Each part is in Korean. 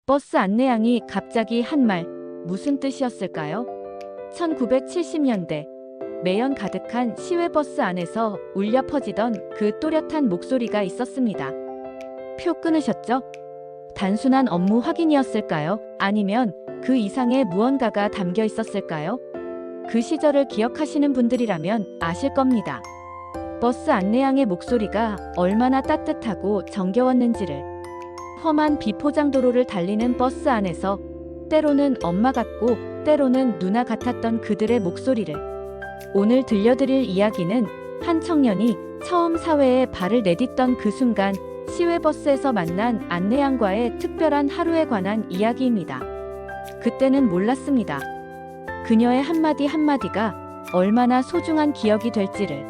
버스 안내양이 갑자기 한 말, 무슨 뜻이었을까요? 1970년대, 매연 가득한 시외버스 안에서 울려 퍼지던 그 또렷한 목소리가 있었습니다. 표 끊으셨죠? 단순한 업무 확인이었을까요? 아니면 그 이상의 무언가가 담겨 있었을까요? 그 시절을 기억하시는 분들이라면 아실 겁니다. 버스 안내양의 목소리가 얼마나 따뜻하고 정겨웠는지를. 험한 비포장도로를 달리는 버스 안에서 때로는 엄마 같고 때로는 누나 같았던 그들의 목소리를. 오늘 들려드릴 이야기는 한 청년이 처음 사회에 발을 내딛던 그 순간 시외버스에서 만난 안내양과의 특별한 하루에 관한 이야기입니다. 그때는 몰랐습니다. 그녀의 한마디 한마디가 얼마나 소중한 기억이 될지를.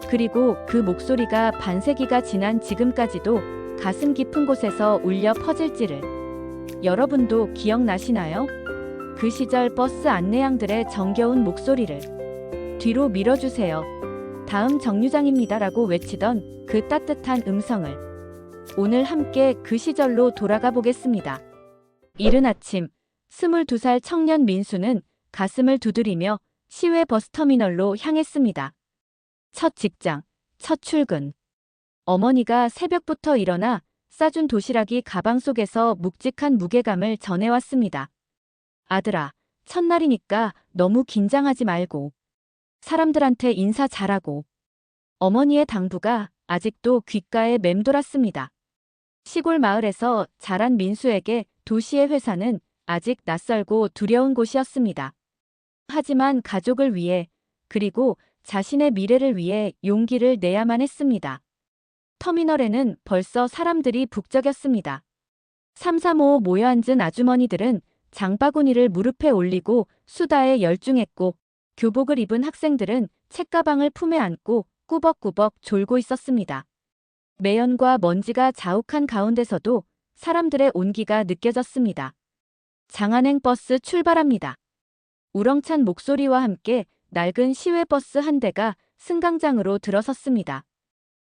그리고 그 목소리가 반세기가 지난 지금까지도 가슴 깊은 곳에서 울려 퍼질지를. 여러분도 기억나시나요? 그 시절 버스 안내양들의 정겨운 목소리를. 뒤로 밀어주세요. 다음 정류장입니다라고 외치던 그 따뜻한 음성을. 오늘 함께 그 시절로 돌아가 보겠습니다. 이른 아침, 22살 청년 민수는 가슴을 두드리며 시외 버스터미널로 향했습니다. 첫 직장, 첫 출근. 어머니가 새벽부터 일어나 싸준 도시락이 가방 속에서 묵직한 무게감을 전해왔습니다. 아들아, 첫날이니까 너무 긴장하지 말고. 사람들한테 인사 잘하고. 어머니의 당부가 아직도 귓가에 맴돌았습니다. 시골 마을에서 자란 민수에게 도시의 회사는 아직 낯설고 두려운 곳이었습니다. 하지만 가족을 위해, 그리고 자신의 미래를 위해 용기를 내야만 했습니다. 터미널에는 벌써 사람들이 북적였습니다. 335 모여 앉은 아주머니들은 장바구니를 무릎에 올리고 수다에 열중했고, 교복을 입은 학생들은 책가방을 품에 안고 꾸벅꾸벅 졸고 있었습니다. 매연과 먼지가 자욱한 가운데서도 사람들의 온기가 느껴졌습니다. 장안행 버스 출발합니다. 우렁찬 목소리와 함께 낡은 시외버스 한 대가 승강장으로 들어섰습니다.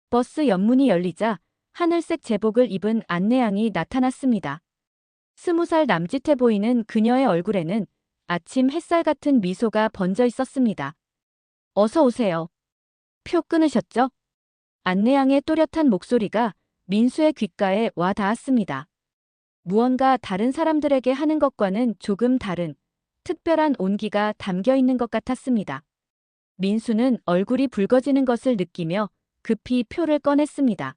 버스 옆문이 열리자 하늘색 제복을 입은 안내양이 나타났습니다. 20살 남짓해 보이는 그녀의 얼굴에는 아침 햇살 같은 미소가 번져 있었습니다. 어서 오세요. 표 끊으셨죠? 안내양의 또렷한 목소리가 민수의 귓가에 와 닿았습니다. 무언가 다른 사람들에게 하는 것과는 조금 다른 특별한 온기가 담겨 있는 것 같았습니다. 민수는 얼굴이 붉어지는 것을 느끼며 급히 표를 꺼냈습니다.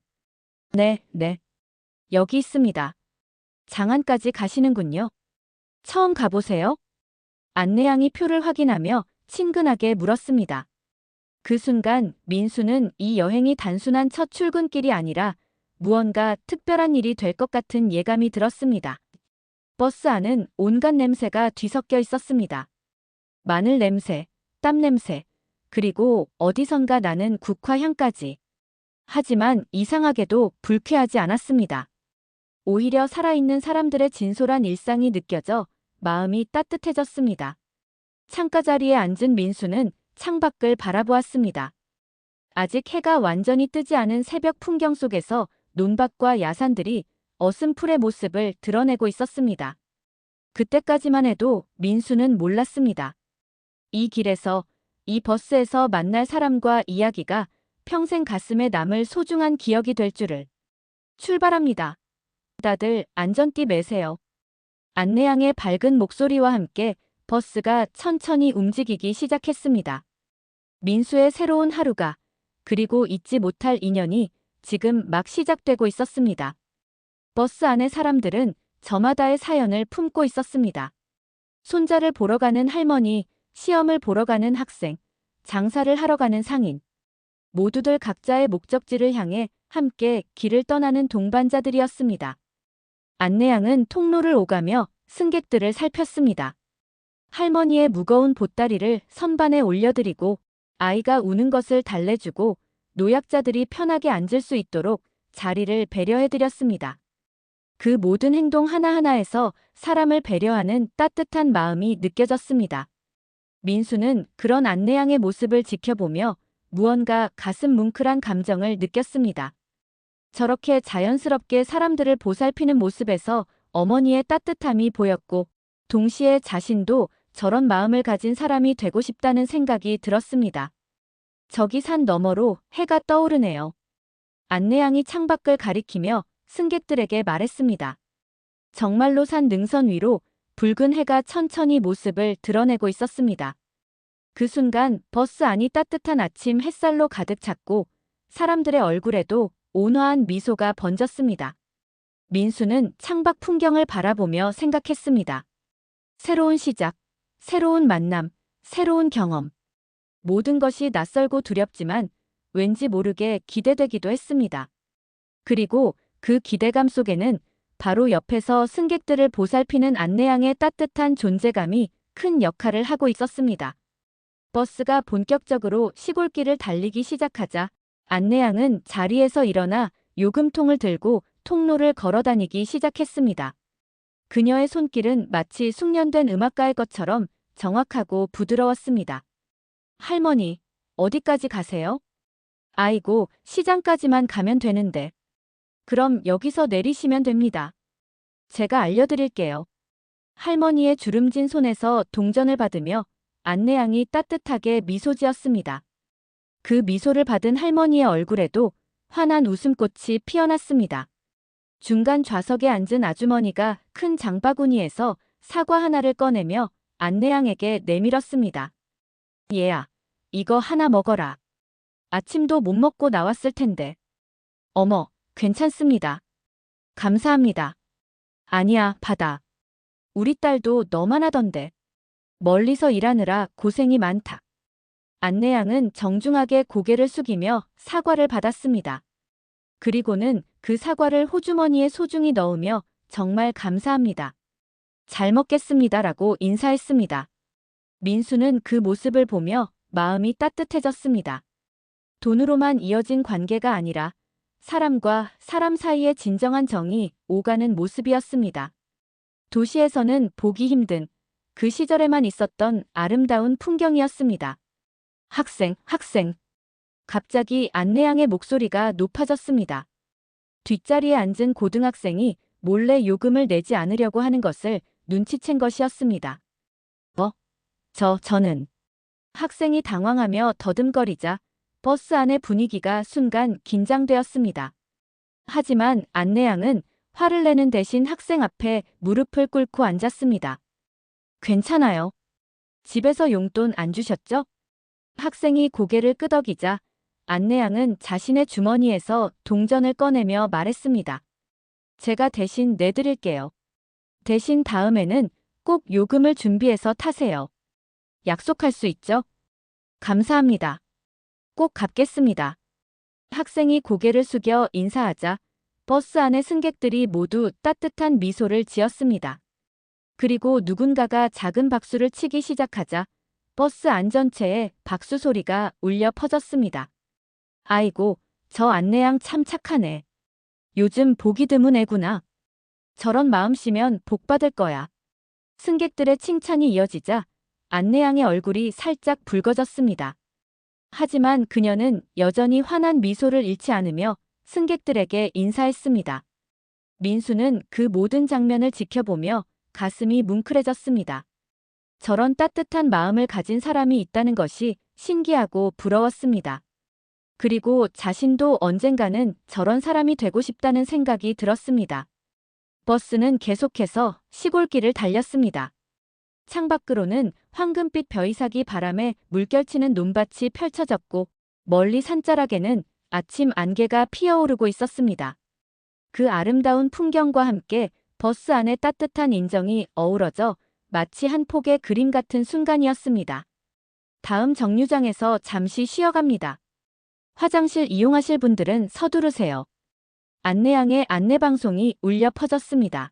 네. 여기 있습니다. 장안까지 가시는군요. 처음 가보세요? 안내양이 표를 확인하며 친근하게 물었습니다. 그 순간 민수는 이 여행이 단순한 첫 출근길이 아니라 무언가 특별한 일이 될 것 같은 예감이 들었습니다. 버스 안은 온갖 냄새가 뒤섞여 있었습니다. 마늘 냄새, 땀 냄새, 그리고 어디선가 나는 국화향까지. 하지만 이상하게도 불쾌하지 않았습니다. 오히려 살아있는 사람들의 진솔한 일상이 느껴져 마음이 따뜻해졌습니다. 창가 자리에 앉은 민수는 창밖을 바라보았습니다. 아직 해가 완전히 뜨지 않은 새벽 풍경 속에서 논밭과 야산들이 어슴풀의 모습을 드러내고 있었습니다. 그때까지만 해도 민수는 몰랐습니다. 이 길에서, 이 버스에서 만날 사람과 이야기가 평생 가슴에 남을 소중한 기억이 될 줄을. 출발합니다. 다들 안전띠 매세요. 안내양의 밝은 목소리와 함께 버스가 천천히 움직이기 시작했습니다. 민수의 새로운 하루가, 그리고 잊지 못할 인연이 지금 막 시작되고 있었습니다. 버스 안의 사람들은 저마다의 사연을 품고 있었습니다. 손자를 보러 가는 할머니, 시험을 보러 가는 학생, 장사를 하러 가는 상인. 모두들 각자의 목적지를 향해 함께 길을 떠나는 동반자들이었습니다. 안내양은 통로를 오가며 승객들을 살폈습니다. 할머니의 무거운 보따리를 선반에 올려드리고 아이가 우는 것을 달래주고 노약자들이 편하게 앉을 수 있도록 자리를 배려해드렸습니다. 그 모든 행동 하나하나에서 사람을 배려하는 따뜻한 마음이 느껴졌습니다. 민수는 그런 안내양의 모습을 지켜보며 무언가 가슴 뭉클한 감정을 느꼈습니다. 저렇게 자연스럽게 사람들을 보살피는 모습에서 어머니의 따뜻함이 보였고 동시에 자신도 저런 마음을 가진 사람이 되고 싶다는 생각이 들었습니다. 저기 산 너머로 해가 떠오르네요. 안내양이 창밖을 가리키며 승객들에게 말했습니다. 정말로 산 능선 위로 붉은 해가 천천히 모습을 드러내고 있었습니다. 그 순간 버스 안이 따뜻한 아침 햇살로 가득 찼고 사람들의 얼굴에도 온화한 미소가 번졌습니다. 민수는 창밖 풍경을 바라보며 생각했습니다. 새로운 시작, 새로운 만남, 새로운 경험. 모든 것이 낯설고 두렵지만 왠지 모르게 기대되기도 했습니다. 그리고 그 기대감 속에는 바로 옆에서 승객들을 보살피는 안내양의 따뜻한 존재감이 큰 역할을 하고 있었습니다. 버스가 본격적으로 시골길을 달리기 시작하자 안내양은 자리에서 일어나 요금통을 들고 통로를 걸어다니기 시작했습니다. 그녀의 손길은 마치 숙련된 음악가의 것처럼 정확하고 부드러웠습니다. 할머니, 어디까지 가세요? 아이고, 시장까지만 가면 되는데. 그럼 여기서 내리시면 됩니다. 제가 알려드릴게요. 할머니의 주름진 손에서 동전을 받으며 안내양이 따뜻하게 미소 지었습니다. 그 미소를 받은 할머니의 얼굴에도 환한 웃음꽃이 피어났습니다. 중간 좌석에 앉은 아주머니가 큰 장바구니에서 사과 하나를 꺼내며 안내양에게 내밀었습니다. 얘야, 이거 하나 먹어라. 아침도 못 먹고 나왔을 텐데. 어머, 괜찮습니다. 감사합니다. 아니야, 받아. 우리 딸도 너만 하던데. 멀리서 일하느라 고생이 많다. 안내양은 정중하게 고개를 숙이며 사과를 받았습니다. 그리고는 그 사과를 호주머니에 소중히 넣으며 정말 감사합니다. 잘 먹겠습니다라고 인사했습니다. 민수는 그 모습을 보며 마음이 따뜻해졌습니다. 돈으로만 이어진 관계가 아니라 사람과 사람 사이의 진정한 정이 오가는 모습이었습니다. 도시에서는 보기 힘든 그 시절에만 있었던 아름다운 풍경이었습니다. 학생. 갑자기 안내양의 목소리가 높아졌습니다. 뒷자리에 앉은 고등학생이 몰래 요금을 내지 않으려고 하는 것을 눈치챈 것이었습니다. 저는. 학생이 당황하며 더듬거리자 버스 안의 분위기가 순간 긴장되었습니다. 하지만 안내양은 화를 내는 대신 학생 앞에 무릎을 꿇고 앉았습니다. 괜찮아요. 집에서 용돈 안 주셨죠? 학생이 고개를 끄덕이자 안내양은 자신의 주머니에서 동전을 꺼내며 말했습니다. 제가 대신 내드릴게요. 대신 다음에는 꼭 요금을 준비해서 타세요. 약속할 수 있죠? 감사합니다. 꼭 갚겠습니다. 학생이 고개를 숙여 인사하자 버스 안의 승객들이 모두 따뜻한 미소를 지었습니다. 그리고 누군가가 작은 박수를 치기 시작하자 버스 안전체에 박수 소리가 울려 퍼졌습니다. 아이고, 저 안내양 참 착하네. 요즘 보기 드문 애구나. 저런 마음씨면 복 받을 거야. 승객들의 칭찬이 이어지자 안내양의 얼굴이 살짝 붉어졌습니다. 하지만 그녀는 여전히 환한 미소를 잃지 않으며 승객들에게 인사했습니다. 민수는 그 모든 장면을 지켜보며 가슴이 뭉클해졌습니다. 저런 따뜻한 마음을 가진 사람이 있다는 것이 신기하고 부러웠습니다. 그리고 자신도 언젠가는 저런 사람이 되고 싶다는 생각이 들었습니다. 버스는 계속해서 시골길을 달렸습니다. 창밖으로는 황금빛 벼이삭이 바람에 물결치는 논밭이 펼쳐졌고 멀리 산자락에는 아침 안개가 피어오르고 있었습니다. 그 아름다운 풍경과 함께 버스 안의 따뜻한 인정이 어우러져 마치 한 폭의 그림 같은 순간이었습니다. 다음 정류장에서 잠시 쉬어갑니다. 화장실 이용하실 분들은 서두르세요. 안내양의 안내방송이 울려 퍼졌습니다.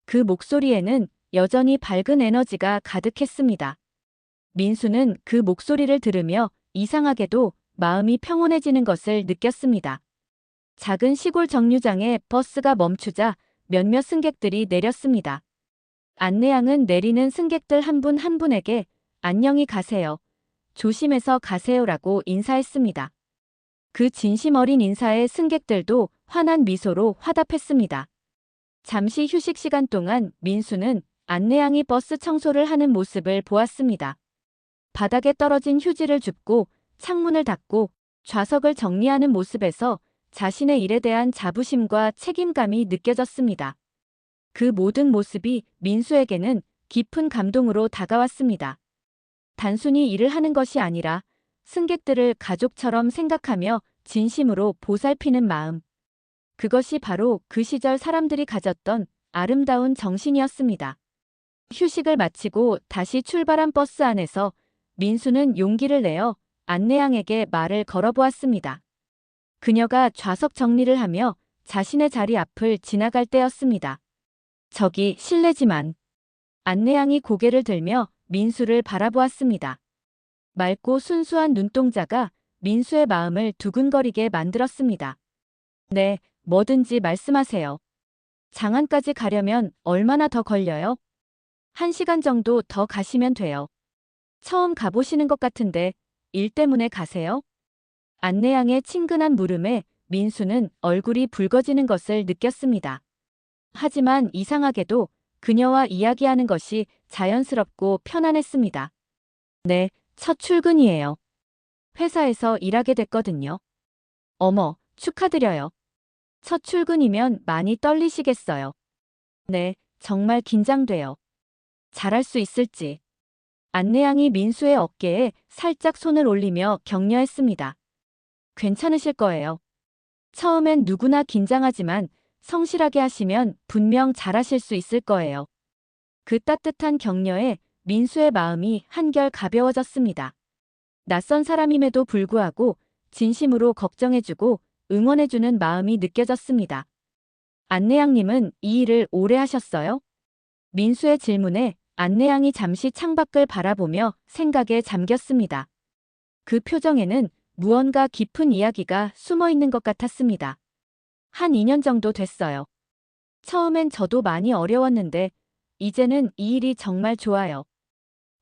그 목소리에는 여전히 밝은 에너지가 가득했습니다. 민수는 그 목소리를 들으며 이상하게도 마음이 평온해지는 것을 느꼈습니다. 작은 시골 정류장에 버스가 멈추자 몇몇 승객들이 내렸습니다. 안내양은 내리는 승객들 한 분 한 분에게 안녕히 가세요. 조심해서 가세요라고 인사했습니다. 그 진심 어린 인사에 승객들도 환한 미소로 화답했습니다. 잠시 휴식 시간 동안 민수는 안내양이 버스 청소를 하는 모습을 보았습니다. 바닥에 떨어진 휴지를 줍고 창문을 닫고 좌석을 정리하는 모습에서 자신의 일에 대한 자부심과 책임감이 느껴졌습니다. 그 모든 모습이 민수에게는 깊은 감동으로 다가왔습니다. 단순히 일을 하는 것이 아니라 승객들을 가족처럼 생각하며 진심으로 보살피는 마음. 그것이 바로 그 시절 사람들이 가졌던 아름다운 정신이었습니다. 휴식을 마치고 다시 출발한 버스 안에서 민수는 용기를 내어 안내양에게 말을 걸어보았습니다. 그녀가 좌석 정리를 하며 자신의 자리 앞을 지나갈 때였습니다. 저기 실례지만. 안내양이 고개를 들며 민수를 바라보았습니다. 맑고 순수한 눈동자가 민수의 마음을 두근거리게 만들었습니다. 네, 뭐든지 말씀하세요. 장안까지 가려면 얼마나 더 걸려요? 1시간 정도 더 가시면 돼요. 처음 가보시는 것 같은데 일 때문에 가세요? 안내양의 친근한 물음에 민수는 얼굴이 붉어지는 것을 느꼈습니다. 하지만 이상하게도 그녀와 이야기하는 것이 자연스럽고 편안했습니다. 네, 첫 출근이에요. 회사에서 일하게 됐거든요. 어머, 축하드려요. 첫 출근이면 많이 떨리시겠어요. 네, 정말 긴장돼요. 잘할 수 있을지. 안내양이 민수의 어깨에 살짝 손을 올리며 격려했습니다. 괜찮으실 거예요. 처음엔 누구나 긴장하지만 성실하게 하시면 분명 잘하실 수 있을 거예요. 그 따뜻한 격려에 민수의 마음이 한결 가벼워졌습니다. 낯선 사람임에도 불구하고 진심으로 걱정해주고 응원해주는 마음이 느껴졌습니다. 안내양님은 이 일을 오래 하셨어요? 민수의 질문에 안내양이 잠시 창밖을 바라보며 생각에 잠겼습니다. 그 표정에는 무언가 깊은 이야기가 숨어 있는 것 같았습니다. 한 2년 정도 됐어요. 처음엔 저도 많이 어려웠는데 이제는 이 일이 정말 좋아요.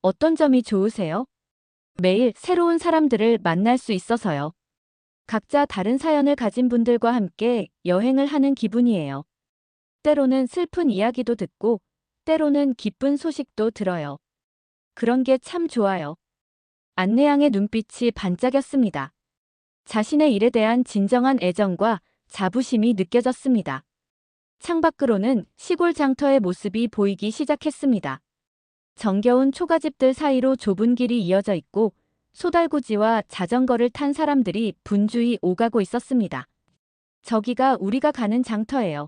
어떤 점이 좋으세요? 매일 새로운 사람들을 만날 수 있어서요. 각자 다른 사연을 가진 분들과 함께 여행을 하는 기분이에요. 때로는 슬픈 이야기도 듣고 때로는 기쁜 소식도 들어요. 그런 게 참 좋아요. 안내양의 눈빛이 반짝였습니다. 자신의 일에 대한 진정한 애정과 자부심이 느껴졌습니다. 창밖으로는 시골 장터의 모습이 보이기 시작했습니다. 정겨운 초가집들 사이로 좁은 길이 이어져 있고 소달구지와 자전거를 탄 사람들이 분주히 오가고 있었습니다. 저기가 우리가 가는 장터예요.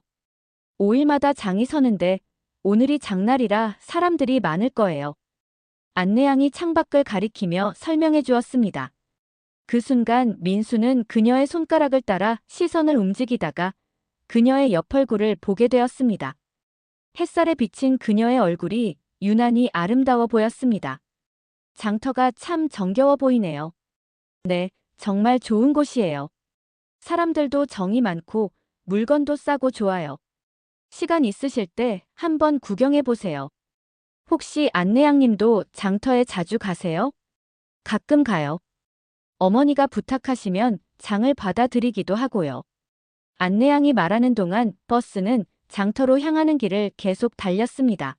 5일마다 장이 서는데 오늘이 장날이라 사람들이 많을 거예요. 안내양이 창밖을 가리키며 설명해 주었습니다. 그 순간 민수는 그녀의 손가락을 따라 시선을 움직이다가 그녀의 옆얼굴을 보게 되었습니다. 햇살에 비친 그녀의 얼굴이 유난히 아름다워 보였습니다. 장터가 참 정겨워 보이네요. 네, 정말 좋은 곳이에요. 사람들도 정이 많고 물건도 싸고 좋아요. 시간 있으실 때 한번 구경해 보세요. 혹시 안내양님도 장터에 자주 가세요? 가끔 가요. 어머니가 부탁하시면 장을 받아드리기도 하고요. 안내양이 말하는 동안 버스는 장터로 향하는 길을 계속 달렸습니다.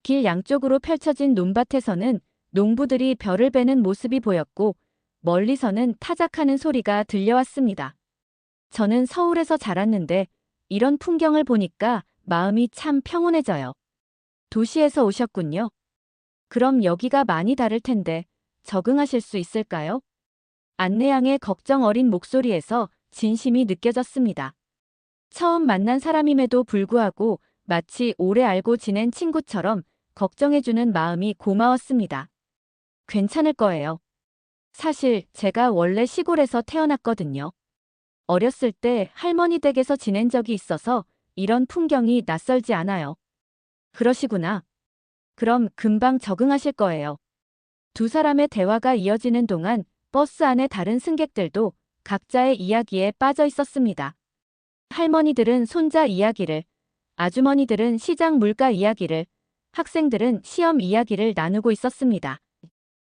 길 양쪽으로 펼쳐진 논밭에서는 농부들이 벼를 베는 모습이 보였고 멀리서는 타작하는 소리가 들려왔습니다. 저는 서울에서 자랐는데 이런 풍경을 보니까 마음이 참 평온해져요. 도시에서 오셨군요. 그럼 여기가 많이 다를 텐데 적응하실 수 있을까요? 안내양의 걱정 어린 목소리에서 진심이 느껴졌습니다. 처음 만난 사람임에도 불구하고 마치 오래 알고 지낸 친구처럼 걱정해주는 마음이 고마웠습니다. 괜찮을 거예요. 사실 제가 원래 시골에서 태어났거든요. 어렸을 때 할머니 댁에서 지낸 적이 있어서 이런 풍경이 낯설지 않아요. 그러시구나. 그럼 금방 적응하실 거예요. 두 사람의 대화가 이어지는 동안 버스 안의 다른 승객들도 각자의 이야기에 빠져 있었습니다. 할머니들은 손자 이야기를, 아주머니들은 시장 물가 이야기를, 학생들은 시험 이야기를 나누고 있었습니다.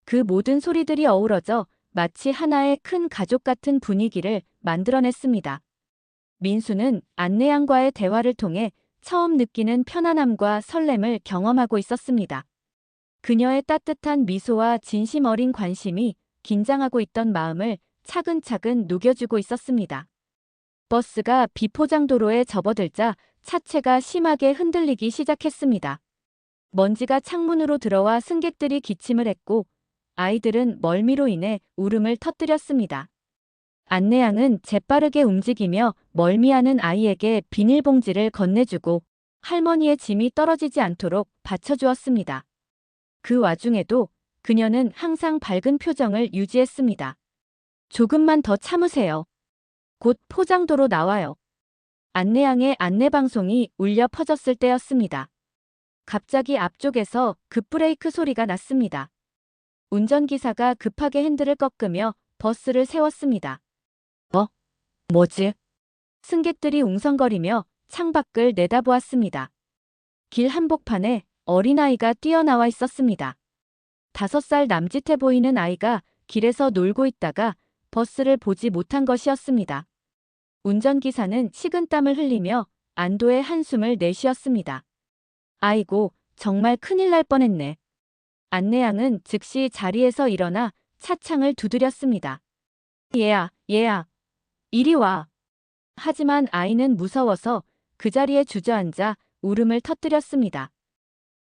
그 모든 소리들이 어우러져 마치 하나의 큰 가족 같은 분위기를 만들어냈습니다. 민수는 안내양과의 대화를 통해 처음 느끼는 편안함과 설렘을 경험하고 있었습니다. 그녀의 따뜻한 미소와 진심 어린 관심이 긴장하고 있던 마음을 차근차근 녹여주고 있었습니다. 버스가 비포장도로에 접어들자 차체가 심하게 흔들리기 시작했습니다. 먼지가 창문으로 들어와 승객들이 기침을 했고 아이들은 멀미로 인해 울음을 터뜨렸습니다. 안내양은 재빠르게 움직이며 멀미하는 아이에게 비닐봉지를 건네주고 할머니의 짐이 떨어지지 않도록 받쳐주었습니다. 그 와중에도 그녀는 항상 밝은 표정을 유지했습니다. 조금만 더 참으세요. 곧 포장도로 나와요. 안내양의 안내방송이 울려 퍼졌을 때였습니다. 갑자기 앞쪽에서 급브레이크 소리가 났습니다. 운전기사가 급하게 핸들을 꺾으며 버스를 세웠습니다. 뭐지? 승객들이 웅성거리며 창밖을 내다보았습니다. 길 한복판에 어린아이가 뛰어나와 있었습니다. 5살 남짓해 보이는 아이가 길에서 놀고 있다가 버스를 보지 못한 것이었습니다. 운전기사는 식은땀을 흘리며 안도의 한숨을 내쉬었습니다. 아이고, 정말 큰일 날 뻔했네. 안내양은 즉시 자리에서 일어나 차창을 두드렸습니다. 얘야, 이리 와. 하지만 아이는 무서워서 그 자리에 주저앉아 울음을 터뜨렸습니다.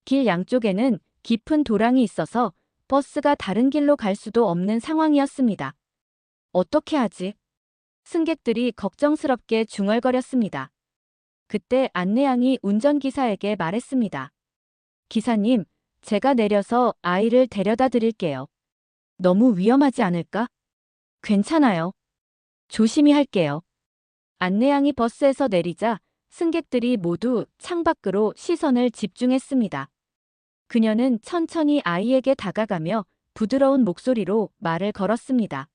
길 양쪽에는 깊은 도랑이 있어서 버스가 다른 길로 갈 수도 없는 상황이었습니다. 어떻게 하지? 승객들이 걱정스럽게 중얼거렸습니다. 그때 안내양이 운전기사에게 말했습니다. 기사님, 제가 내려서 아이를 데려다 드릴게요. 너무 위험하지 않을까? 괜찮아요. 조심히 할게요. 안내양이 버스에서 내리자 승객들이 모두 창밖으로 시선을 집중했습니다. 그녀는 천천히 아이에게 다가가며 부드러운 목소리로 말을 걸었습니다.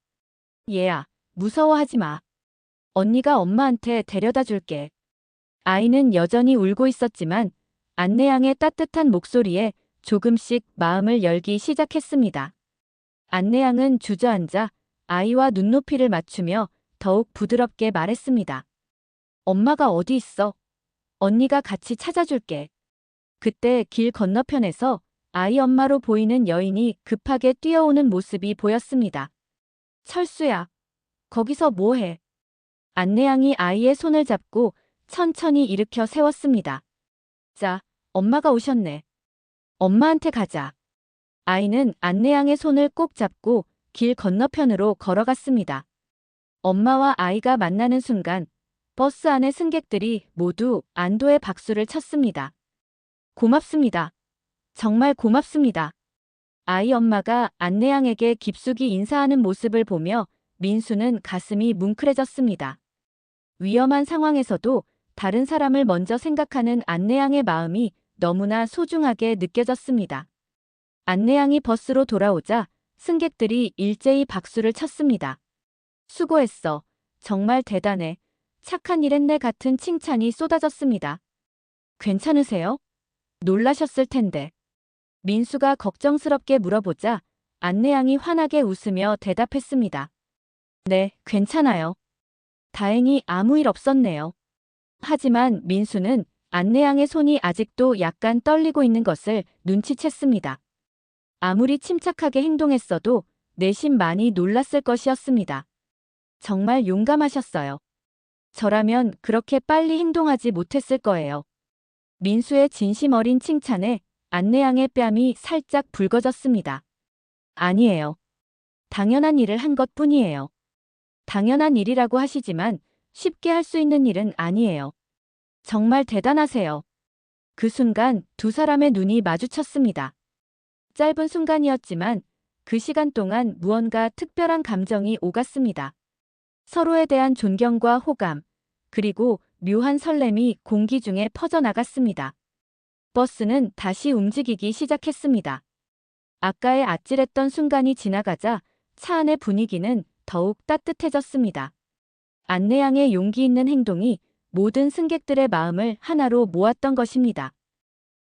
얘야, 무서워하지 마. 언니가 엄마한테 데려다 줄게. 아이는 여전히 울고 있었지만 안내양의 따뜻한 목소리에 조금씩 마음을 열기 시작했습니다. 안내양은 주저앉아 아이와 눈높이를 맞추며 더욱 부드럽게 말했습니다. 엄마가 어디 있어? 언니가 같이 찾아줄게. 그때 길 건너편에서 아이 엄마로 보이는 여인이 급하게 뛰어오는 모습이 보였습니다. 철수야, 거기서 뭐해? 안내양이 아이의 손을 잡고 천천히 일으켜 세웠습니다. 자, 엄마가 오셨네. 엄마한테 가자. 아이는 안내양의 손을 꼭 잡고 길 건너편으로 걸어갔습니다. 엄마와 아이가 만나는 순간 버스 안의 승객들이 모두 안도의 박수를 쳤습니다. 고맙습니다. 정말 고맙습니다. 아이 엄마가 안내양에게 깊숙이 인사하는 모습을 보며 민수는 가슴이 뭉클해졌습니다. 위험한 상황에서도 다른 사람을 먼저 생각하는 안내양의 마음이 너무나 소중하게 느껴졌습니다. 안내양이 버스로 돌아오자 승객들이 일제히 박수를 쳤습니다. 수고했어. 정말 대단해. 착한 일 했네 같은 칭찬이 쏟아졌습니다. 괜찮으세요? 놀라셨을 텐데. 민수가 걱정스럽게 물어보자 안내양이 환하게 웃으며 대답했습니다. 네, 괜찮아요. 다행히 아무 일 없었네요. 하지만 민수는 안내양의 손이 아직도 약간 떨리고 있는 것을 눈치챘습니다. 아무리 침착하게 행동했어도 내심 많이 놀랐을 것이었습니다. 정말 용감하셨어요. 저라면 그렇게 빨리 행동하지 못했을 거예요. 민수의 진심 어린 칭찬에 안내양의 뺨이 살짝 붉어졌습니다. 아니에요. 당연한 일을 한 것뿐이에요. 당연한 일이라고 하시지만 쉽게 할 수 있는 일은 아니에요. 정말 대단하세요. 그 순간 두 사람의 눈이 마주쳤습니다. 짧은 순간이었지만 그 시간 동안 무언가 특별한 감정이 오갔습니다. 서로에 대한 존경과 호감, 그리고 묘한 설렘이 공기 중에 퍼져나갔습니다. 버스는 다시 움직이기 시작했습니다. 아까의 아찔했던 순간이 지나가자 차 안의 분위기는 더욱 따뜻해졌습니다. 안내양의 용기 있는 행동이 모든 승객들의 마음을 하나로 모았던 것입니다.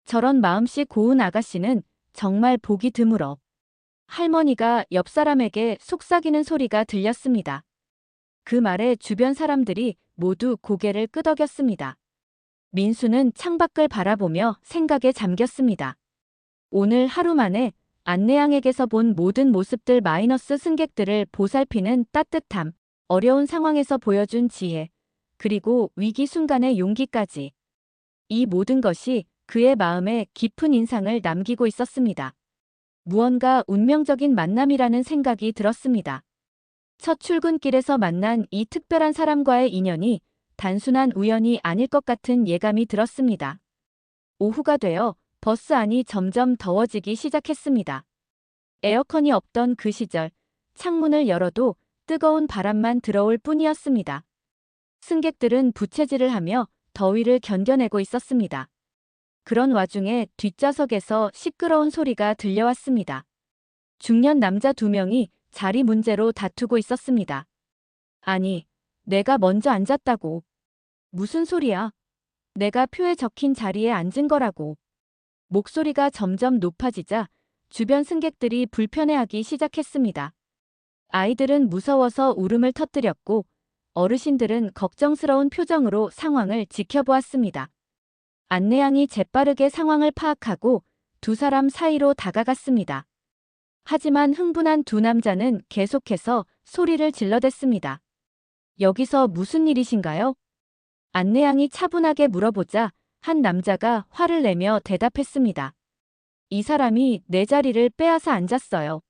저런 마음씨 고운 아가씨는 정말 보기 드물어. 할머니가 옆 사람에게 속삭이는 소리가 들렸습니다. 그 말에 주변 사람들이 모두 고개를 끄덕였습니다. 민수는 창밖을 바라보며 생각에 잠겼습니다. 오늘 하루 만에 안내양에게서 본 모든 모습들 마이너스 승객들을 보살피는 따뜻함, 어려운 상황에서 보여준 지혜, 그리고 위기 순간의 용기까지. 이 모든 것이 그의 마음에 깊은 인상을 남기고 있었습니다. 무언가 운명적인 만남이라는 생각이 들었습니다. 첫 출근길에서 만난 이 특별한 사람과의 인연이 단순한 우연이 아닐 것 같은 예감이 들었습니다. 오후가 되어 버스 안이 점점 더워지기 시작했습니다. 에어컨이 없던 그 시절, 창문을 열어도 뜨거운 바람만 들어올 뿐이었습니다. 승객들은 부채질을 하며 더위를 견뎌내고 있었습니다. 그런 와중에 뒷좌석에서 시끄러운 소리가 들려왔습니다. 중년 남자 2명이 자리 문제로 다투고 있었습니다. 아니, 내가 먼저 앉았다고. 무슨 소리야? 내가 표에 적힌 자리에 앉은 거라고. 목소리가 점점 높아지자 주변 승객들이 불편해하기 시작했습니다. 아이들은 무서워서 울음을 터뜨렸고 어르신들은 걱정스러운 표정으로 상황을 지켜보았습니다. 안내양이 재빠르게 상황을 파악하고 두 사람 사이로 다가갔습니다. 하지만 흥분한 두 남자는 계속해서 소리를 질러댔습니다. 여기서 무슨 일이신가요? 안내양이 차분하게 물어보자 한 남자가 화를 내며 대답했습니다. 이 사람이 내 자리를 빼앗아 앉았어요.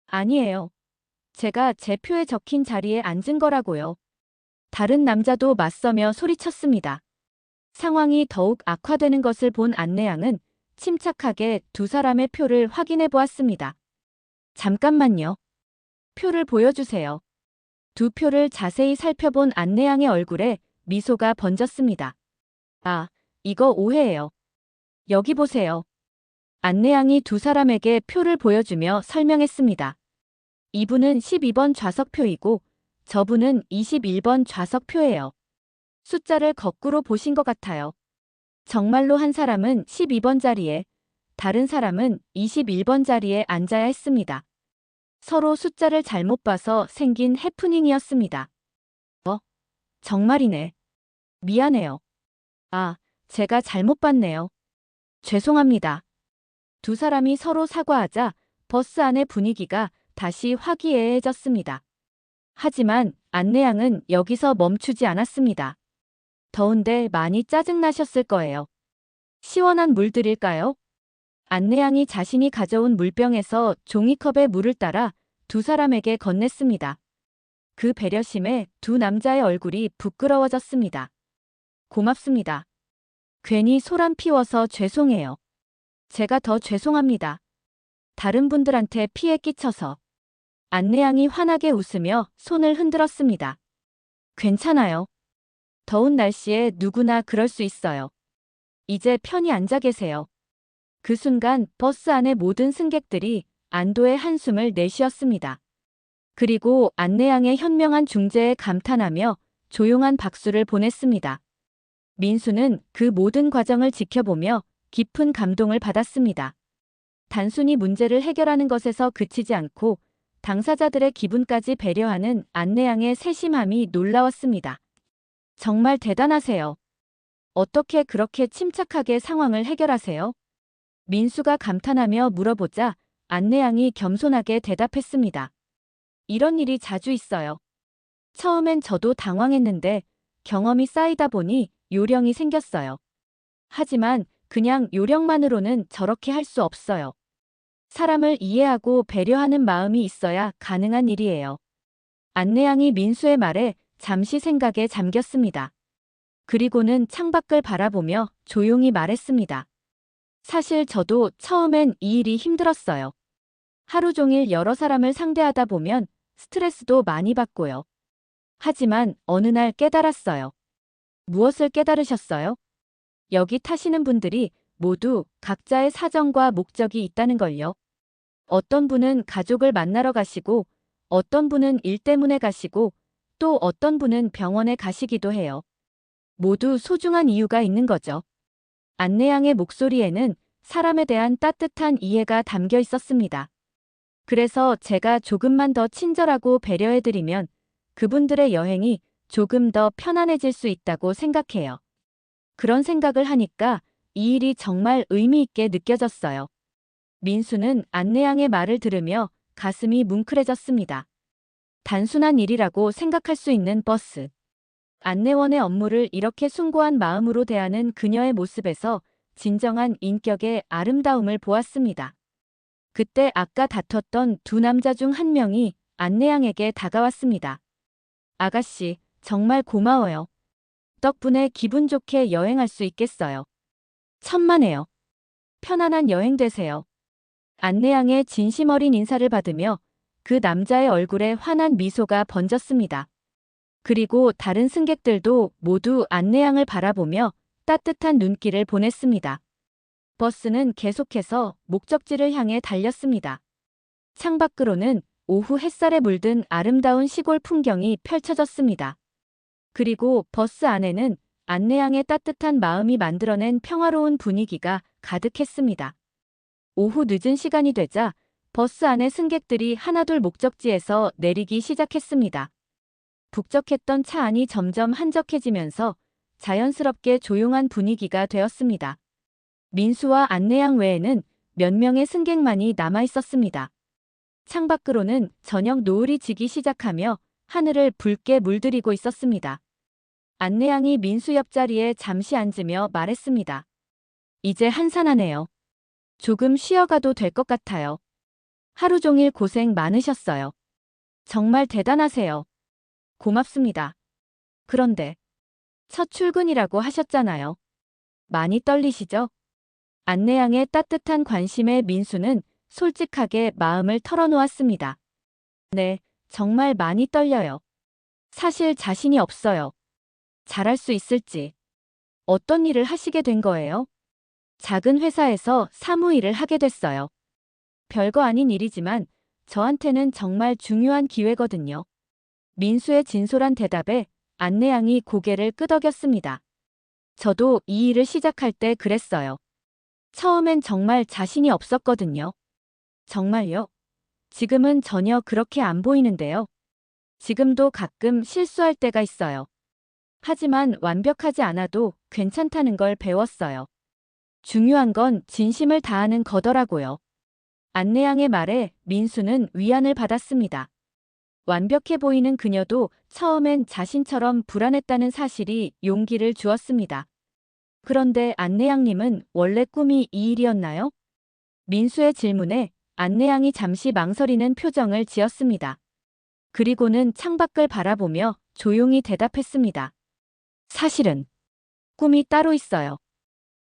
아니에요. 제가 제 표에 적힌 자리에 앉은 거라고요. 다른 남자도 맞서며 소리쳤습니다. 상황이 더욱 악화되는 것을 본 안내양은 침착하게 두 사람의 표를 확인해 보았습니다. 잠깐만요. 표를 보여주세요. 두 표를 자세히 살펴본 안내양의 얼굴에 미소가 번졌습니다. 아, 이거 오해예요. 여기 보세요. 안내양이 두 사람에게 표를 보여주며 설명했습니다. 이분은 12번 좌석표이고 저분은 21번 좌석표예요. 숫자를 거꾸로 보신 것 같아요. 정말로 한 사람은 12번 자리에, 다른 사람은 21번 자리에 앉아야 했습니다. 서로 숫자를 잘못 봐서 생긴 해프닝이었습니다. 정말이네. 미안해요. 아, 제가 잘못 봤네요. 죄송합니다. 두 사람이 서로 사과하자 버스 안의 분위기가 다시 화기애애해졌습니다. 하지만 안내양은 여기서 멈추지 않았습니다. 더운데 많이 짜증나셨을 거예요. 시원한 물 드릴까요? 안내양이 자신이 가져온 물병에서 종이컵에 물을 따라 두 사람에게 건넸습니다. 그 배려심에 두 남자의 얼굴이 부끄러워졌습니다. 고맙습니다. 괜히 소란 피워서 죄송해요. 제가 더 죄송합니다. 다른 분들한테 피해 끼쳐서. 안내양이 환하게 웃으며 손을 흔들었습니다. 괜찮아요. 더운 날씨에 누구나 그럴 수 있어요. 이제 편히 앉아 계세요. 그 순간 버스 안의 모든 승객들이 안도의 한숨을 내쉬었습니다. 그리고 안내양의 현명한 중재에 감탄하며 조용한 박수를 보냈습니다. 민수는 그 모든 과정을 지켜보며 깊은 감동을 받았습니다. 단순히 문제를 해결하는 것에서 그치지 않고 당사자들의 기분까지 배려하는 안내양의 세심함이 놀라웠습니다. 정말 대단하세요. 어떻게 그렇게 침착하게 상황을 해결하세요? 민수가 감탄하며 물어보자 안내양이 겸손하게 대답했습니다. 이런 일이 자주 있어요. 처음엔 저도 당황했는데 경험이 쌓이다 보니 요령이 생겼어요. 하지만 그냥 요령만으로는 저렇게 할 수 없어요. 사람을 이해하고 배려하는 마음이 있어야 가능한 일이에요. 안내양이 민수의 말에 잠시 생각에 잠겼습니다. 그리고는 창밖을 바라보며 조용히 말했습니다. 사실 저도 처음엔 이 일이 힘들었어요. 하루 종일 여러 사람을 상대하다 보면 스트레스도 많이 받고요. 하지만 어느 날 깨달았어요. 무엇을 깨달으셨어요? 여기 타시는 분들이 모두 각자의 사정과 목적이 있다는 걸요. 어떤 분은 가족을 만나러 가시고, 어떤 분은 일 때문에 가시고, 또 어떤 분은 병원에 가시기도 해요. 모두 소중한 이유가 있는 거죠. 안내양의 목소리에는 사람에 대한 따뜻한 이해가 담겨 있었습니다. 그래서 제가 조금만 더 친절하고 배려해드리면 그분들의 여행이 조금 더 편안해질 수 있다고 생각해요. 그런 생각을 하니까 이 일이 정말 의미 있게 느껴졌어요. 민수는 안내양의 말을 들으며 가슴이 뭉클해졌습니다. 단순한 일이라고 생각할 수 있는 버스. 안내원의 업무를 이렇게 숭고한 마음으로 대하는 그녀의 모습에서 진정한 인격의 아름다움을 보았습니다. 그때 아까 다퉜던 두 남자 중 한 명이 안내양에게 다가왔습니다. 아가씨, 정말 고마워요. 덕분에 기분 좋게 여행할 수 있겠어요. 천만에요. 편안한 여행 되세요. 안내양의 진심 어린 인사를 받으며 그 남자의 얼굴에 환한 미소가 번졌습니다. 그리고 다른 승객들도 모두 안내양을 바라보며 따뜻한 눈길을 보냈습니다. 버스는 계속해서 목적지를 향해 달렸습니다. 창밖으로는 오후 햇살에 물든 아름다운 시골 풍경이 펼쳐졌습니다. 그리고 버스 안에는 안내양의 따뜻한 마음이 만들어낸 평화로운 분위기가 가득했습니다. 오후 늦은 시간이 되자 버스 안의 승객들이 하나둘 목적지에서 내리기 시작했습니다. 북적했던 차 안이 점점 한적해지면서 자연스럽게 조용한 분위기가 되었습니다. 민수와 안내양 외에는 몇 명의 승객만이 남아 있었습니다. 창밖으로는 저녁 노을이 지기 시작하며 하늘을 붉게 물들이고 있었습니다. 안내양이 민수 옆자리에 잠시 앉으며 말했습니다. 이제 한산하네요. 조금 쉬어가도 될 것 같아요. 하루 종일 고생 많으셨어요. 정말 대단하세요. 고맙습니다. 그런데 첫 출근이라고 하셨잖아요. 많이 떨리시죠? 안내양의 따뜻한 관심에 민수는 솔직하게 마음을 털어놓았습니다. 네, 정말 많이 떨려요. 사실 자신이 없어요. 잘할 수 있을지. 어떤 일을 하시게 된 거예요? 작은 회사에서 사무일을 하게 됐어요. 별거 아닌 일이지만 저한테는 정말 중요한 기회거든요. 민수의 진솔한 대답에 안내양이 고개를 끄덕였습니다. 저도 이 일을 시작할 때 그랬어요. 처음엔 정말 자신이 없었거든요. 정말요? 지금은 전혀 그렇게 안 보이는데요. 지금도 가끔 실수할 때가 있어요. 하지만 완벽하지 않아도 괜찮다는 걸 배웠어요. 중요한 건 진심을 다하는 거더라고요. 안내양의 말에 민수는 위안을 받았습니다. 완벽해 보이는 그녀도 처음엔 자신처럼 불안했다는 사실이 용기를 주었습니다. 그런데 안내양님은 원래 꿈이 이 일이었나요? 민수의 질문에 안내양이 잠시 망설이는 표정을 지었습니다. 그리고는 창밖을 바라보며 조용히 대답했습니다. 사실은 꿈이 따로 있어요.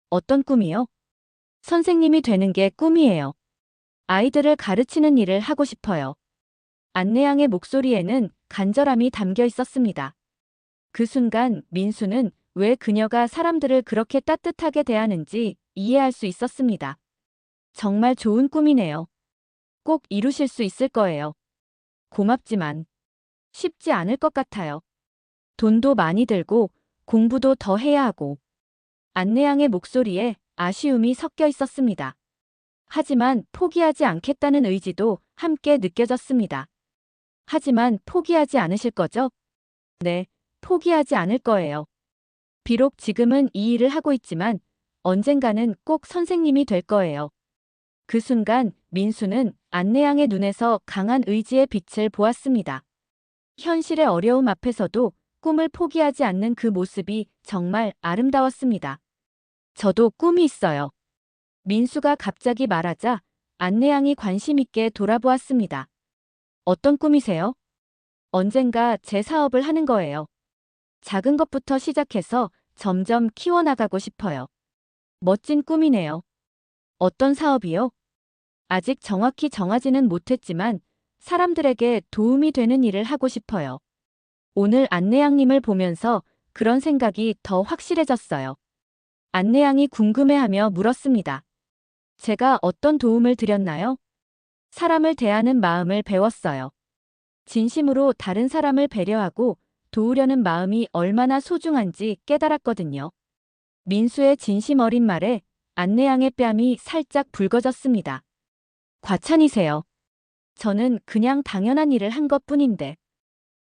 어떤 꿈이요? 선생님이 되는 게 꿈이에요. 아이들을 가르치는 일을 하고 싶어요. 안내양의 목소리에는 간절함이 담겨 있었습니다. 그 순간 민수는 왜 그녀가 사람들을 그렇게 따뜻하게 대하는지 이해할 수 있었습니다. 정말 좋은 꿈이네요. 꼭 이루실 수 있을 거예요. 고맙지만 쉽지 않을 것 같아요. 돈도 많이 들고 공부도 더 해야 하고. 안내양의 목소리에 아쉬움이 섞여 있었습니다. 하지만 포기하지 않겠다는 의지도 함께 느껴졌습니다. 하지만 포기하지 않으실 거죠? 네, 포기하지 않을 거예요. 비록 지금은 이 일을 하고 있지만 언젠가는 꼭 선생님이 될 거예요. 그 순간 민수는 안내양의 눈에서 강한 의지의 빛을 보았습니다. 현실의 어려움 앞에서도 꿈을 포기하지 않는 그 모습이 정말 아름다웠습니다. 저도 꿈이 있어요. 민수가 갑자기 말하자 안내양이 관심 있게 돌아보았습니다. 어떤 꿈이세요? 언젠가 제 사업을 하는 거예요. 작은 것부터 시작해서 점점 키워나가고 싶어요. 멋진 꿈이네요. 어떤 사업이요? 아직 정확히 정하지는 못했지만 사람들에게 도움이 되는 일을 하고 싶어요. 오늘 안내양님을 보면서 그런 생각이 더 확실해졌어요. 안내양이 궁금해하며 물었습니다. 제가 어떤 도움을 드렸나요? 사람을 대하는 마음을 배웠어요. 진심으로 다른 사람을 배려하고 도우려는 마음이 얼마나 소중한지 깨달았거든요. 민수의 진심 어린 말에 안내양의 뺨이 살짝 붉어졌습니다. 과찬이세요. 저는 그냥 당연한 일을 한 것뿐인데.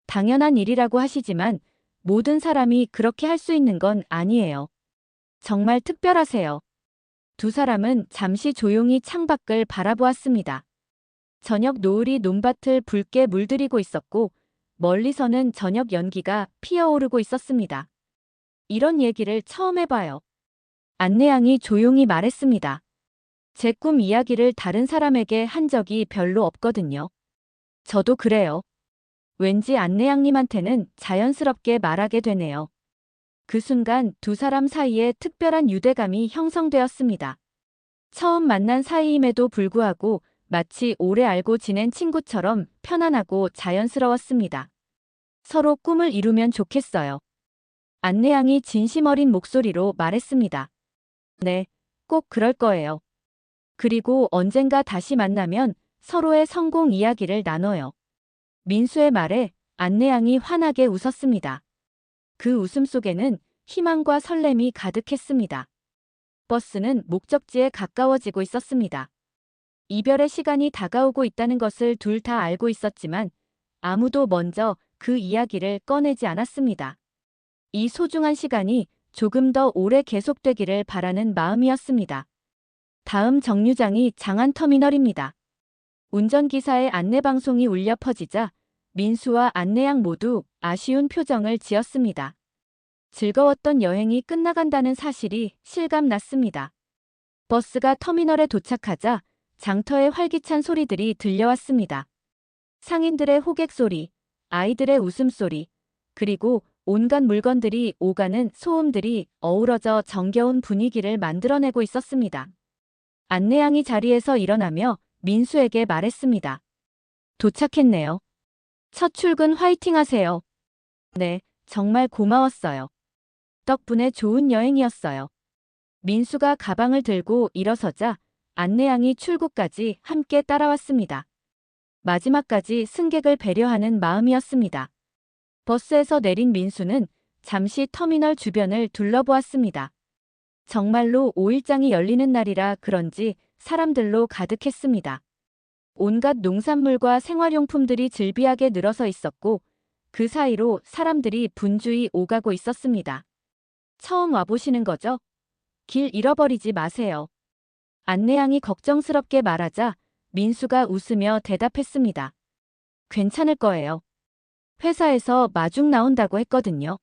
당연한 일이라고 하시지만 모든 사람이 그렇게 할 수 있는 건 아니에요. 정말 특별하세요. 두 사람은 잠시 조용히 창밖을 바라보았습니다. 저녁 노을이 논밭을 붉게 물들이고 있었고 멀리서는 저녁 연기가 피어오르고 있었습니다. 이런 얘기를 처음 해봐요. 안내양이 조용히 말했습니다. 제 꿈 이야기를 다른 사람에게 한 적이 별로 없거든요. 저도 그래요. 왠지 안내양님한테는 자연스럽게 말하게 되네요. 그 순간 두 사람 사이에 특별한 유대감이 형성되었습니다. 처음 만난 사이임에도 불구하고 마치 오래 알고 지낸 친구처럼 편안하고 자연스러웠습니다. 서로 꿈을 이루면 좋겠어요. 안내양이 진심 어린 목소리로 말했습니다. 네, 꼭 그럴 거예요. 그리고 언젠가 다시 만나면 서로의 성공 이야기를 나눠요. 민수의 말에 안내양이 환하게 웃었습니다. 그 웃음 속에는 희망과 설렘이 가득했습니다. 버스는 목적지에 가까워지고 있었습니다. 이별의 시간이 다가오고 있다는 것을 둘 다 알고 있었지만 아무도 먼저 그 이야기를 꺼내지 않았습니다. 이 소중한 시간이 조금 더 오래 계속되기를 바라는 마음이었습니다. 다음 정류장이 장안터미널입니다. 운전기사의 안내방송이 울려 퍼지자 민수와 안내양 모두 아쉬운 표정을 지었습니다. 즐거웠던 여행이 끝나간다는 사실이 실감났습니다. 버스가 터미널에 도착하자 장터의 활기찬 소리들이 들려왔습니다. 상인들의 호객 소리, 아이들의 웃음소리, 그리고 온갖 물건들이 오가는 소음들이 어우러져 정겨운 분위기를 만들어내고 있었습니다. 안내양이 자리에서 일어나며 민수에게 말했습니다. 도착했네요. 첫 출근 화이팅 하세요. 네, 정말 고마웠어요. 덕분에 좋은 여행이었어요. 민수가 가방을 들고 일어서자 안내양이 출구까지 함께 따라왔습니다. 마지막까지 승객을 배려하는 마음이었습니다. 버스에서 내린 민수는 잠시 터미널 주변을 둘러보았습니다. 정말로 5일장이 열리는 날이라 그런지 사람들로 가득했습니다. 온갖 농산물과 생활용품들이 즐비하게 늘어서 있었고 그 사이로 사람들이 분주히 오가고 있었습니다. 처음 와보시는 거죠? 길 잃어버리지 마세요. 안내양이 걱정스럽게 말하자 민수가 웃으며 대답했습니다. 괜찮을 거예요. 회사에서 마중 나온다고 했거든요.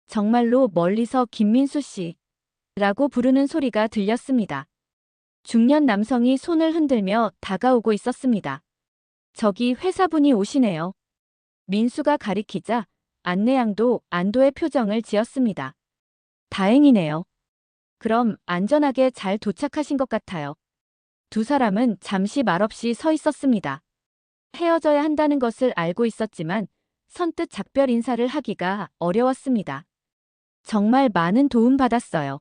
정말로 멀리서 김민수 씨라고 부르는 소리가 들렸습니다. 중년 남성이 손을 흔들며 다가오고 있었습니다. 저기 회사분이 오시네요. 민수가 가리키자 안내양도 안도의 표정을 지었습니다. 다행이네요. 그럼 안전하게 잘 도착하신 것 같아요. 두 사람은 잠시 말없이 서 있었습니다. 헤어져야 한다는 것을 알고 있었지만 선뜻 작별 인사를 하기가 어려웠습니다. 정말 많은 도움 받았어요.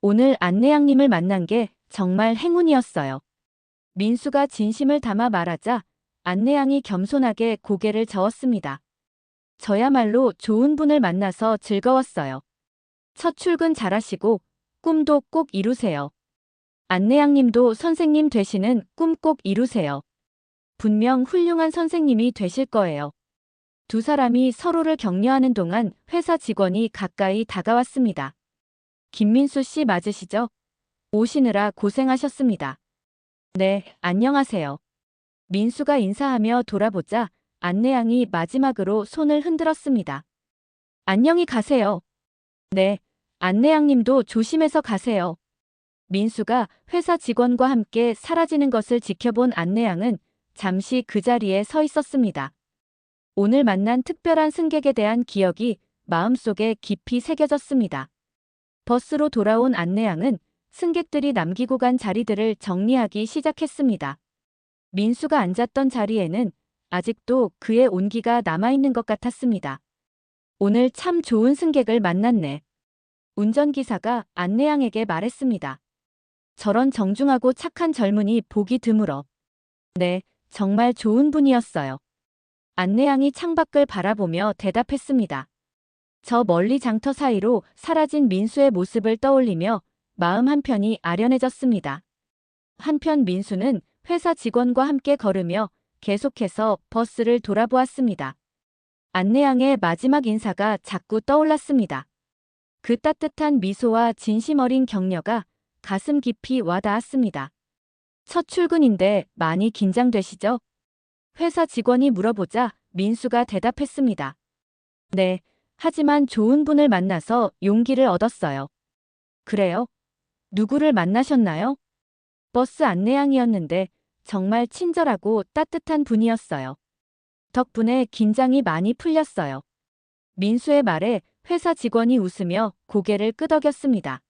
오늘 안내양님을 만난 게 정말 행운이었어요. 민수가 진심을 담아 말하자 안내양이 겸손하게 고개를 저었습니다. 저야말로 좋은 분을 만나서 즐거웠어요. 첫 출근 잘하시고 꿈도 꼭 이루세요. 안내양님도 선생님 되시는 꿈 꼭 이루세요. 분명 훌륭한 선생님이 되실 거예요. 두 사람이 서로를 격려하는 동안 회사 직원이 가까이 다가왔습니다. 김민수 씨 맞으시죠? 오시느라 고생하셨습니다. 네, 안녕하세요. 민수가 인사하며 돌아보자 안내양이 마지막으로 손을 흔들었습니다. 안녕히 가세요. 네, 안내양님도 조심해서 가세요. 민수가 회사 직원과 함께 사라지는 것을 지켜본 안내양은 잠시 그 자리에 서 있었습니다. 오늘 만난 특별한 승객에 대한 기억이 마음속에 깊이 새겨졌습니다. 버스로 돌아온 안내양은 승객들이 남기고 간 자리들을 정리하기 시작했습니다. 민수가 앉았던 자리에는 아직도 그의 온기가 남아있는 것 같았습니다. 오늘 참 좋은 승객을 만났네. 운전기사가 안내양에게 말했습니다. 저런 정중하고 착한 젊은이 보기 드물어. 네, 정말 좋은 분이었어요. 안내양이 창밖을 바라보며 대답했습니다. 저 멀리 장터 사이로 사라진 민수의 모습을 떠올리며 마음 한편이 아련해졌습니다. 한편 민수는 회사 직원과 함께 걸으며 계속해서 버스를 돌아보았습니다. 안내양의 마지막 인사가 자꾸 떠올랐습니다. 그 따뜻한 미소와 진심 어린 격려가 가슴 깊이 와닿았습니다. 첫 출근인데 많이 긴장되시죠? 회사 직원이 물어보자 민수가 대답했습니다. 네, 하지만 좋은 분을 만나서 용기를 얻었어요. 그래요? 누구를 만나셨나요? 버스 안내양이었는데 정말 친절하고 따뜻한 분이었어요. 덕분에 긴장이 많이 풀렸어요. 민수의 말에 회사 직원이 웃으며 고개를 끄덕였습니다.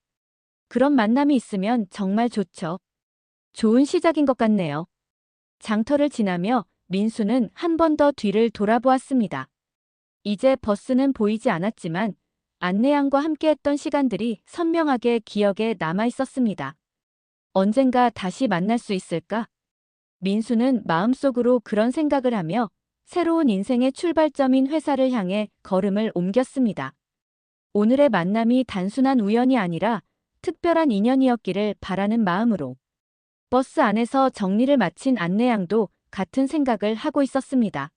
그런 만남이 있으면 정말 좋죠. 좋은 시작인 것 같네요. 장터를 지나며 민수는 한 번 더 뒤를 돌아보았습니다. 이제 버스는 보이지 않았지만 안내양과 함께했던 시간들이 선명하게 기억에 남아 있었습니다. 언젠가 다시 만날 수 있을까? 민수는 마음속으로 그런 생각을 하며 새로운 인생의 출발점인 회사를 향해 걸음을 옮겼습니다. 오늘의 만남이 단순한 우연이 아니라 특별한 인연이었기를 바라는 마음으로. 버스 안에서 정리를 마친 안내양도 같은 생각을 하고 있었습니다.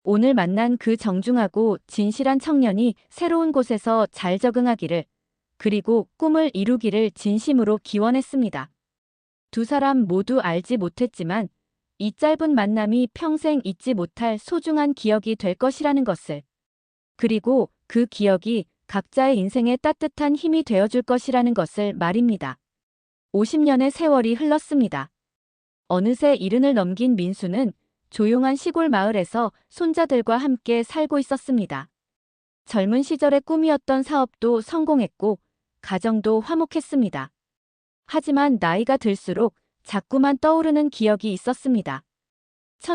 오늘 만난 그 정중하고 진실한 청년이 새로운 곳에서 잘 적응하기를, 그리고 꿈을 이루기를 진심으로 기원했습니다. 두 사람 모두 알지 못했지만 이 짧은 만남이 평생 잊지 못할 소중한 기억이 될 것이라는 것을, 그리고 그 기억이 각자의 인생에 따뜻한 힘이 되어줄 것이라는 것을 말입니다. 50년의 세월이 흘렀습니다. 어느새 70을 넘긴 민수는 조용한 시골 마을에서 손자들과 함께 살고 있었습니다. 젊은 시절의 꿈이었던 사업도 성공했고 가정도 화목했습니다. 하지만 나이가 들수록 자꾸만 떠오르는 기억이 있었습니다.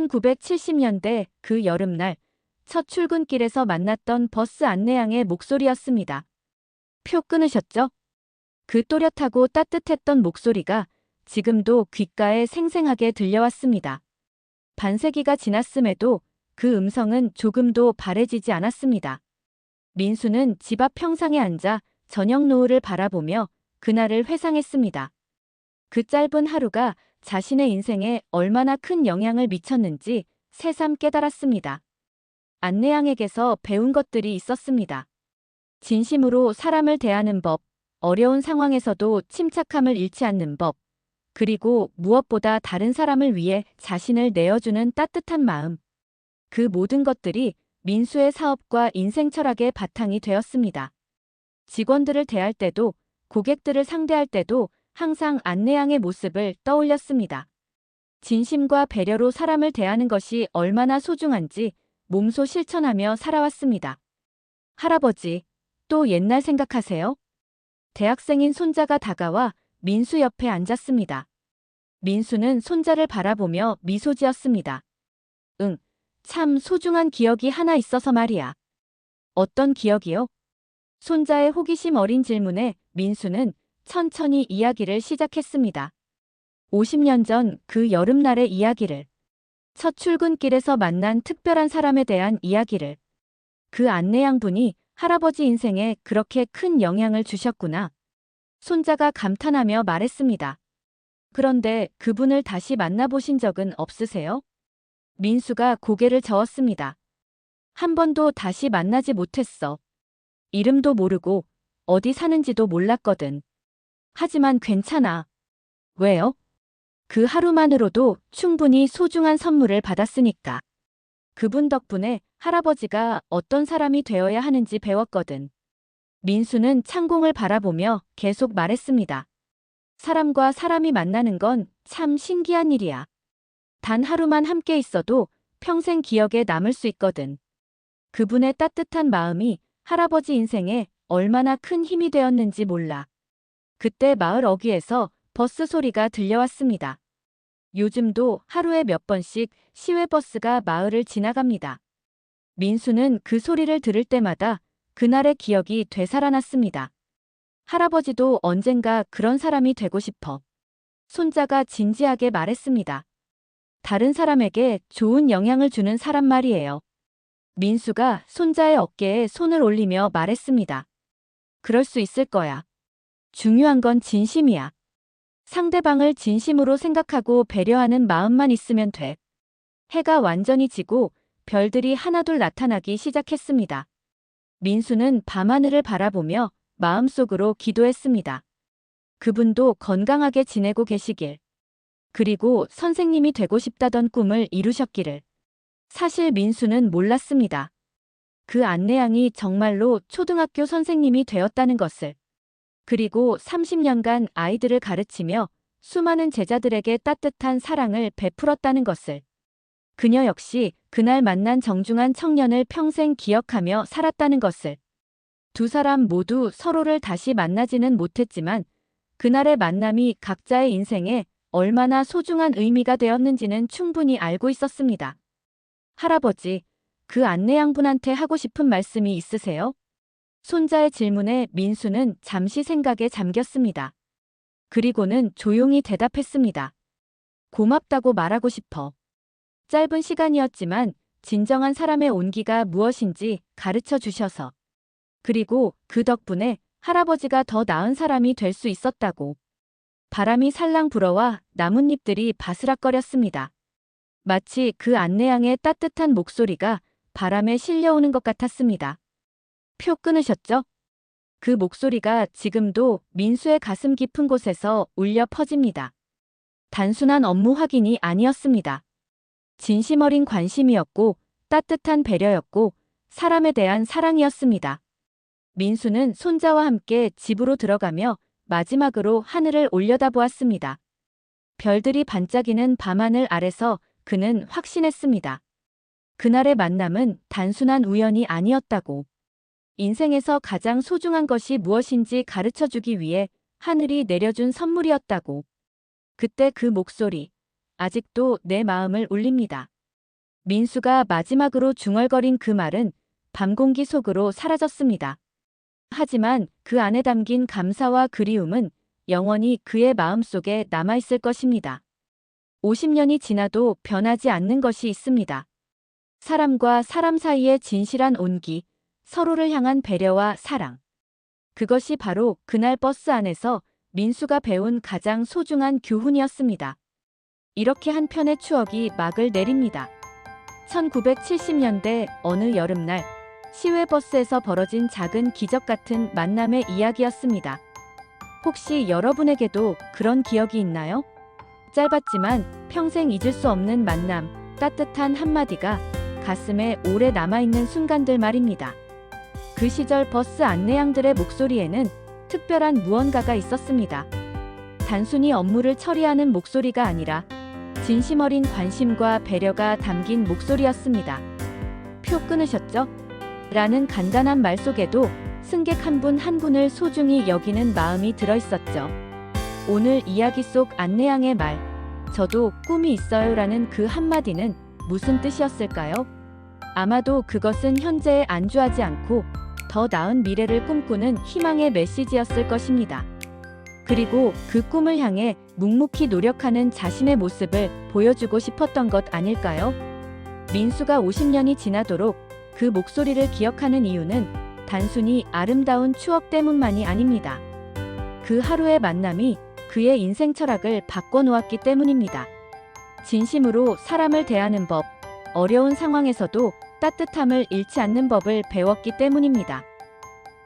1970년대 그 여름날 첫 출근길에서 만났던 버스 안내양의 목소리였습니다. 표 끊으셨죠? 그 또렷하고 따뜻했던 목소리가 지금도 귓가에 생생하게 들려왔습니다. 반세기가 지났음에도 그 음성은 조금도 바래지지 않았습니다. 민수는 집 앞 평상에 앉아 저녁 노을을 바라보며 그날을 회상했습니다. 그 짧은 하루가 자신의 인생에 얼마나 큰 영향을 미쳤는지 새삼 깨달았습니다. 안내양에게서 배운 것들이 있었습니다. 진심으로 사람을 대하는 법, 어려운 상황에서도 침착함을 잃지 않는 법, 그리고 무엇보다 다른 사람을 위해 자신을 내어주는 따뜻한 마음. 그 모든 것들이 민수의 사업과 인생 철학의 바탕이 되었습니다. 직원들을 대할 때도, 고객들을 상대할 때도 항상 안내양의 모습을 떠올렸습니다. 진심과 배려로 사람을 대하는 것이 얼마나 소중한지 몸소 실천하며 살아왔습니다. 할아버지, 또 옛날 생각하세요? 대학생인 손자가 다가와 민수 옆에 앉았습니다. 민수는 손자를 바라보며 미소 지었습니다. 응, 참 소중한 기억이 하나 있어서 말이야. 어떤 기억이요? 손자의 호기심 어린 질문에 민수는 천천히 이야기를 시작했습니다. 50년 전 그 여름날의 이야기를. 첫 출근길에서 만난 특별한 사람에 대한 이야기를. 그 안내양분이 할아버지 인생에 그렇게 큰 영향을 주셨구나. 손자가 감탄하며 말했습니다. 그런데 그분을 다시 만나보신 적은 없으세요? 민수가 고개를 저었습니다. 한 번도 다시 만나지 못했어. 이름도 모르고 어디 사는지도 몰랐거든. 하지만 괜찮아. 왜요? 그 하루만으로도 충분히 소중한 선물을 받았으니까. 그분 덕분에 할아버지가 어떤 사람이 되어야 하는지 배웠거든. 민수는 창공을 바라보며 계속 말했습니다. 사람과 사람이 만나는 건 참 신기한 일이야. 단 하루만 함께 있어도 평생 기억에 남을 수 있거든. 그분의 따뜻한 마음이 할아버지 인생에 얼마나 큰 힘이 되었는지 몰라. 그때 마을 어귀에서 버스 소리가 들려왔습니다. 요즘도 하루에 몇 번씩 시외버스가 마을을 지나갑니다. 민수는 그 소리를 들을 때마다 그날의 기억이 되살아났습니다. 할아버지도 언젠가 그런 사람이 되고 싶어. 손자가 진지하게 말했습니다. 다른 사람에게 좋은 영향을 주는 사람 말이에요. 민수가 손자의 어깨에 손을 올리며 말했습니다. 그럴 수 있을 거야. 중요한 건 진심이야. 상대방을 진심으로 생각하고 배려하는 마음만 있으면 돼. 해가 완전히 지고 별들이 하나둘 나타나기 시작했습니다. 민수는 밤하늘을 바라보며 마음속으로 기도했습니다. 그분도 건강하게 지내고 계시길. 그리고 선생님이 되고 싶다던 꿈을 이루셨기를. 사실 민수는 몰랐습니다. 그 안내양이 정말로 초등학교 선생님이 되었다는 것을. 그리고 30년간 아이들을 가르치며 수많은 제자들에게 따뜻한 사랑을 베풀었다는 것을. 그녀 역시 그날 만난 정중한 청년을 평생 기억하며 살았다는 것을. 두 사람 모두 서로를 다시 만나지는 못했지만 그날의 만남이 각자의 인생에 얼마나 소중한 의미가 되었는지는 충분히 알고 있었습니다. 할아버지, 그 안내양분한테 하고 싶은 말씀이 있으세요? 손자의 질문에 민수는 잠시 생각에 잠겼습니다. 그리고는 조용히 대답했습니다. 고맙다고 말하고 싶어. 짧은 시간이었지만 진정한 사람의 온기가 무엇인지 가르쳐 주셔서. 그리고 그 덕분에 할아버지가 더 나은 사람이 될 수 있었다고. 바람이 살랑 불어와 나뭇잎들이 바스락거렸습니다. 마치 그 안내양의 따뜻한 목소리가 바람에 실려오는 것 같았습니다. 표 끊으셨죠? 그 목소리가 지금도 민수의 가슴 깊은 곳에서 울려 퍼집니다. 단순한 업무 확인이 아니었습니다. 진심 어린 관심이었고 따뜻한 배려였고 사람에 대한 사랑이었습니다. 민수는 손자와 함께 집으로 들어가며 마지막으로 하늘을 올려다보았습니다. 별들이 반짝이는 밤하늘 아래서 그는 확신했습니다. 그날의 만남은 단순한 우연이 아니었다고. 인생에서 가장 소중한 것이 무엇인지 가르쳐주기 위해 하늘이 내려준 선물이었다고. 그때 그 목소리, 아직도 내 마음을 울립니다. 민수가 마지막으로 중얼거린 그 말은 밤 공기 속으로 사라졌습니다. 하지만 그 안에 담긴 감사와 그리움은 영원히 그의 마음속에 남아있을 것입니다. 50년이 지나도 변하지 않는 것이 있습니다. 사람과 사람 사이의 진실한 온기, 서로를 향한 배려와 사랑. 그것이 바로 그날 버스 안에서 민수가 배운 가장 소중한 교훈이었습니다. 이렇게 한 편의 추억이 막을 내립니다. 1970년대 어느 여름날 시외버스에서 벌어진 작은 기적 같은 만남의 이야기였습니다. 혹시 여러분에게도 그런 기억이 있나요? 짧았지만 평생 잊을 수 없는 만남, 따뜻한 한마디가 가슴에 오래 남아있는 순간들 말입니다. 그 시절 버스 안내양들의 목소리에는 특별한 무언가가 있었습니다. 단순히 업무를 처리하는 목소리가 아니라 진심 어린 관심과 배려가 담긴 목소리였습니다. 표 끊으셨죠? 라는 간단한 말 속에도 승객 한 분 한 분을 소중히 여기는 마음이 들어있었죠. 오늘 이야기 속 안내양의 말, 저도 꿈이 있어요 라는 그 한마디는 무슨 뜻이었을까요? 아마도 그것은 현재에 안주하지 않고 더 나은 미래를 꿈꾸는 희망의 메시지였을 것입니다. 그리고 그 꿈을 향해 묵묵히 노력하는 자신의 모습을 보여주고 싶었던 것 아닐까요? 민수가 50년이 지나도록 그 목소리를 기억하는 이유는 단순히 아름다운 추억 때문만이 아닙니다. 그 하루의 만남이 그의 인생 철학을 바꿔놓았기 때문입니다. 진심으로 사람을 대하는 법, 어려운 상황에서도 따뜻함을 잃지 않는 법을 배웠기 때문입니다.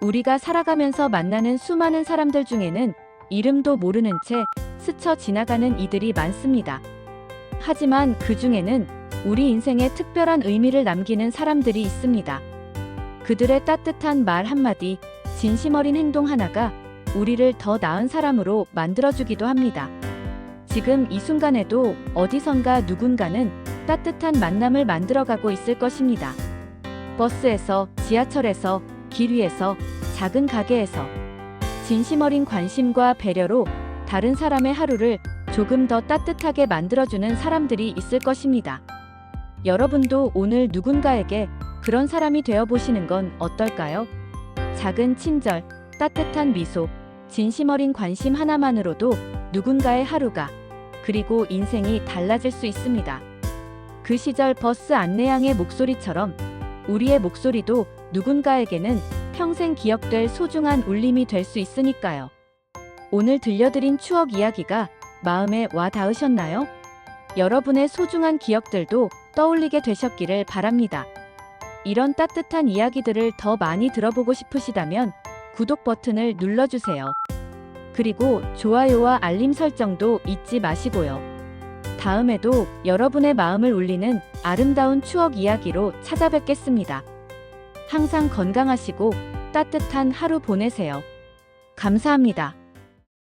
우리가 살아가면서 만나는 수많은 사람들 중에는 이름도 모르는 채 스쳐 지나가는 이들이 많습니다. 하지만 그 중에는 우리 인생에 특별한 의미를 남기는 사람들이 있습니다. 그들의 따뜻한 말 한마디, 진심 어린 행동 하나가 우리를 더 나은 사람으로 만들어주기도 합니다. 지금 이 순간에도 어디선가 누군가는 따뜻한 만남을 만들어가고 있을 것입니다. 버스에서, 지하철에서, 길 위에서, 작은 가게에서 진심 어린 관심과 배려로 다른 사람의 하루를 조금 더 따뜻하게 만들어주는 사람들이 있을 것입니다. 여러분도 오늘 누군가에게 그런 사람이 되어보시는 건 어떨까요? 작은 친절, 따뜻한 미소, 진심 어린 관심 하나만으로도 누군가의 하루가, 그리고 인생이 달라질 수 있습니다. 그 시절 버스 안내양의 목소리처럼 우리의 목소리도 누군가에게는 평생 기억될 소중한 울림이 될 수 있으니까요. 오늘 들려드린 추억 이야기가 마음에 와 닿으셨나요? 여러분의 소중한 기억들도 떠올리게 되셨기를 바랍니다. 이런 따뜻한 이야기들을 더 많이 들어보고 싶으시다면 구독 버튼을 눌러주세요. 그리고 좋아요와 알림 설정도 잊지 마시고요. 다음에도 여러분의 마음을 울리는 아름다운 추억 이야기로 찾아뵙겠습니다. 항상 건강하시고 따뜻한 하루 보내세요. 감사합니다.